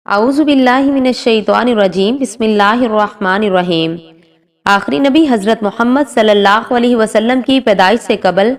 اعوذ باللہ من الشیطان الرجیم بسم اللہ الرحمن الرحیم۔ آخری نبی حضرت محمد صلی اللہ علیہ وسلم کی پیدائش سے قبل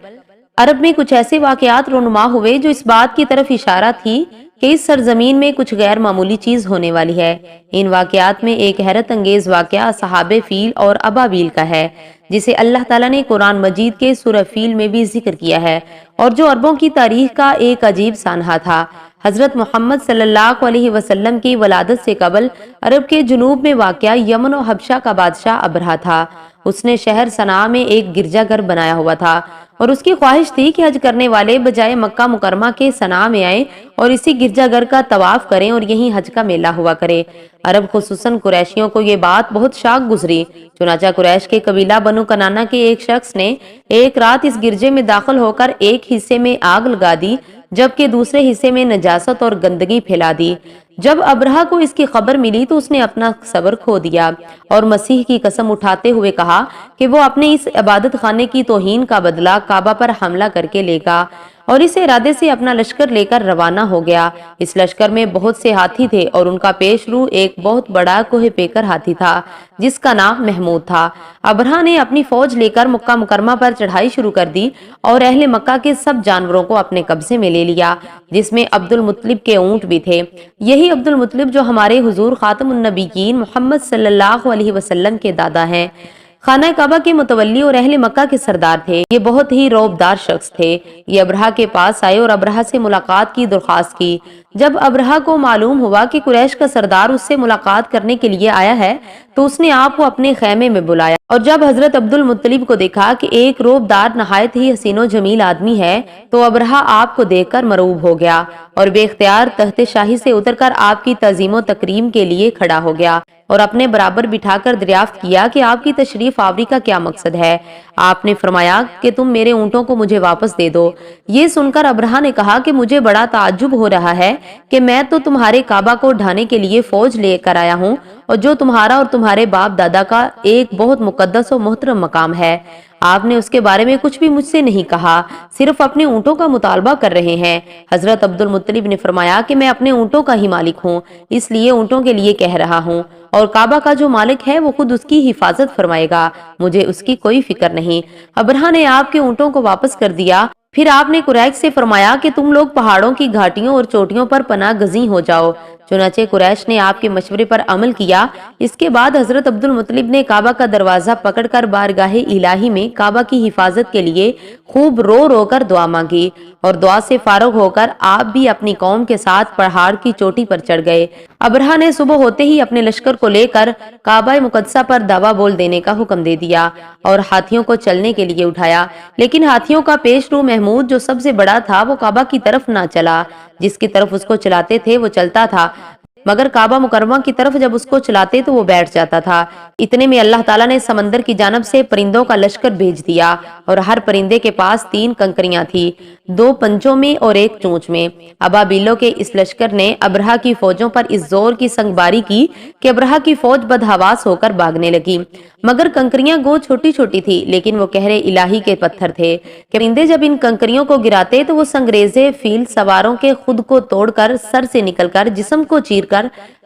عرب میں کچھ ایسے واقعات رونما ہوئے جو اس بات کی طرف اشارہ تھی کہ اس سرزمین میں کچھ غیر معمولی چیز ہونے والی ہے۔ ان واقعات میں ایک حیرت انگیز واقعہ اصحاب فیل اور ابابیل کا ہے، جسے اللہ تعالیٰ نے قرآن مجید کے سورہ فیل میں بھی ذکر کیا ہے، اور جو عربوں کی تاریخ کا ایک عجیب سانحہ تھا۔ حضرت محمد صلی اللہ علیہ وسلم کی ولادت سے قبل عرب کے جنوب میں واقع یمن و حبشہ کا بادشاہ ابرہہ تھا۔ اس نے شہر صنعا میں ایک گرجا گھر بنایا ہوا تھا، اور اس کی خواہش تھی کہ حج کرنے والے بجائے مکہ مکرمہ کے صنعا میں آئیں اور اسی گرجا گھر کا طواف کریں اور یہیں حج کا میلہ ہوا کرے۔ عرب خصوصاً قریشیوں کو یہ بات بہت شاق گزری، چنانچہ قریش کے قبیلہ بنو کنانہ کے ایک شخص نے ایک رات اس گرجے میں داخل ہو کر ایک حصے میں آگ لگا دی، جبکہ دوسرے حصے میں نجاست اور گندگی پھیلا دی۔ جب ابرہہ کو اس کی خبر ملی تو اس نے اپنا صبر کھو دیا اور مسیح کی قسم اٹھاتے ہوئے کہا کہ وہ اپنے اس عبادت خانے کی توہین کا بدلہ کعبہ پر حملہ کر کے لے گا، اور اس ارادے سے اپنا لشکر لے کر روانہ ہو گیا۔ اس لشکر میں بہت سے ہاتھی تھے اور ان کا پیش رو ایک بہت بڑا کوہ پیکر ہاتھی تھا جس کا نام محمود تھا۔ ابرہہ نے اپنی فوج لے کر مکہ مکرمہ پر چڑھائی شروع کر دی اور اہل مکہ کے سب جانوروں کو اپنے قبضے میں لے لیا، جس میں عبد المطلب کے اونٹ بھی تھے۔ یہی عبد المطلب جو ہمارے حضور خاتم النبیین محمد صلی اللہ علیہ وسلم کے دادا ہیں، خانہ کعبہ کے متولی اور اہل مکہ کے سردار تھے۔ یہ بہت ہی رعبدار شخص تھے۔ یہ ابرہہ کے پاس آئے اور ابرہہ سے ملاقات کی درخواست کی۔ جب ابرہہ کو معلوم ہوا کہ قریش کا سردار اس سے ملاقات کرنے کے لیے آیا ہے تو اس نے آپ کو اپنے خیمے میں بلایا، اور جب حضرت عبد المطلب کو دیکھا کہ ایک رعبدار نہایت ہی حسین و جمیل آدمی ہے تو ابرہہ آپ کو دیکھ کر مرعوب ہو گیا اور بے اختیار تخت شاہی سے اتر کر آپ کی تعظیم و تکریم کے لیے کھڑا ہو گیا اور اپنے برابر بٹھا کر دریافت کیا کہ آپ کی تشریف آوری کا کیا مقصد ہے۔ آپ نے فرمایا کہ تم میرے اونٹوں کو مجھے واپس دے دو۔ یہ سن کر ابرہہ نے کہا کہ مجھے بڑا تعجب ہو رہا ہے کہ میں تو تمہارے کعبہ کو ڈھانے کے لیے فوج لے کر آیا ہوں، اور جو تمہارا اور تمہارے باپ دادا کا ایک بہت مقدس و محترم مقام ہے، آپ نے اس کے بارے میں کچھ بھی مجھ سے نہیں کہا، صرف اپنے اونٹوں کا مطالبہ کر رہے ہیں۔ حضرت عبد المطلب نے فرمایا کہ میں اپنے اونٹوں کا ہی مالک ہوں، اس لیے اونٹوں کے لیے کہہ رہا ہوں، اور کعبہ کا جو مالک ہے وہ خود اس کی حفاظت فرمائے گا، مجھے اس کی کوئی فکر نہیں۔ ابرہہ نے آپ کے اونٹوں کو واپس کر دیا۔ پھر آپ نے قریش سے فرمایا کہ تم لوگ پہاڑوں کی گھاٹیوں اور چوٹیوں پر پناہ گزیں ہو جاؤ۔ چنانچہ قریش نے آپ کے مشورے پر عمل کیا۔ اس کے بعد حضرت عبد المطلب نے کعبہ کا دروازہ پکڑ کر بارگاہ الہی میں کعبہ کی حفاظت کے لیے خوب رو رو کر دعا مانگی، اور دعا سے فارغ ہو کر آپ بھی اپنی قوم کے ساتھ پہاڑ کی چوٹی پر چڑھ گئے۔ ابرہہ نے صبح ہوتے ہی اپنے لشکر کو لے کر کعبہ مقدسہ پر دعویٰ بول دینے کا حکم دے دیا اور ہاتھیوں کو چلنے کے لیے اٹھایا، لیکن ہاتھیوں کا پیش رو محمود جو سب سے بڑا تھا وہ کعبہ کی طرف نہ چلا، جس کی طرف اس کو چلاتے تھے وہ چلتا تھا، مگر کعبہ مکرمہ کی طرف جب اس کو چلاتے تو وہ بیٹھ جاتا تھا۔ اتنے میں اللہ تعالیٰ نے سمندر کی جانب سے پرندوں کا لشکر بھیج دیا، اور ہر پرندے کے پاس 3 کنکریاں تھی، 2 پنجوں میں اور 1 چونچ میں۔ ابابیلوں کے اس لشکر نے ابرہہ کی فوجوں پر اس زور کی سنگباری کی کہ ابرہہ کی فوج بدحواس ہو کر بھاگنے لگی، مگر کنکریاں گو چھوٹی چھوٹی تھی لیکن وہ کہر الہی کے پتھر تھے۔ پرندے جب ان کنکریوں کو گراتے تو وہ سنگریزے فیل سواروں کے خود کو توڑ کر سر سے نکل کر جسم کو چیر کر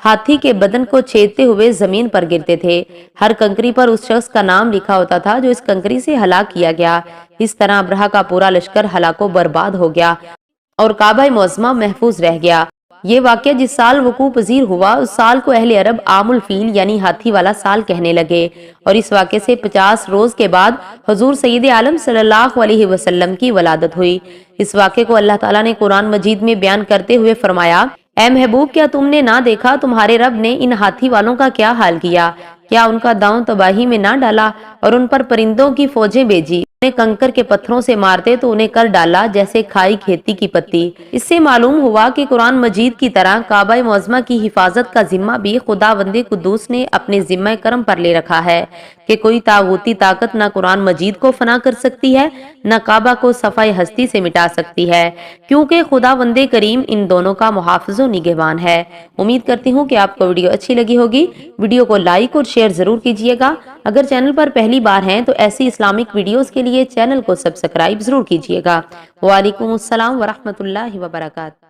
ہاتھی کے بدن کو چھیدتے ہوئے زمین پر گرتے تھے۔ ہر کنکری پر اس شخص کا نام لکھا ہوتا تھا جو اس کنکری سے ہلاک کیا گیا۔ اس طرح ابرہہ کا پورا لشکر ہلاک و برباد ہو گیا اور کعبہ معظمہ محفوظ رہ گیا۔ یہ واقعہ جس سال وقوع پذیر ہوا اس سال کو اہل عرب عام الفیل یعنی ہاتھی والا سال کہنے لگے، اور اس واقعے سے 50 روز کے بعد حضور سید عالم صلی اللہ علیہ وسلم کی ولادت ہوئی۔ اس واقعے کو اللہ تعالیٰ نے قرآن مجید میں بیان کرتے ہوئے فرمایا، اے محبوب کیا تم نے نہ دیکھا تمہارے رب نے ان ہاتھی والوں کا کیا حال کیا؟ کیا ان کا داؤں تباہی میں نہ ڈالا اور ان پر پرندوں کی فوجیں بھیجی؟ انہیں کنکر کے پتھروں سے مارتے تو انہیں کر ڈالا جیسے کھائی کھیتی کی پتی۔ اس سے معلوم ہوا کہ قرآن مجید کی طرح کعبہ معظمہ کی حفاظت کا ذمہ بھی خداوند قدوس نے اپنے ذمہ کرم پر لے رکھا ہے کہ کوئی طاغوتی طاقت نہ قرآن مجید کو فنا کر سکتی ہے نہ کعبہ کو صفائے ہستی سے مٹا سکتی ہے، کیونکہ خداوند کریم ان دونوں کا محافظ و نگہبان ہے۔ امید کرتی ہوں کہ آپ کو ویڈیو اچھی لگی ہوگی۔ ویڈیو کو لائک اور شیئر ضرور کیجیے گا۔ اگر چینل پر پہلی بار ہیں تو ایسی اسلامک ویڈیوز کے لیے چینل کو سبسکرائب ضرور کیجیے گا۔ وعلیکم السلام ورحمۃ اللہ وبرکاتہ۔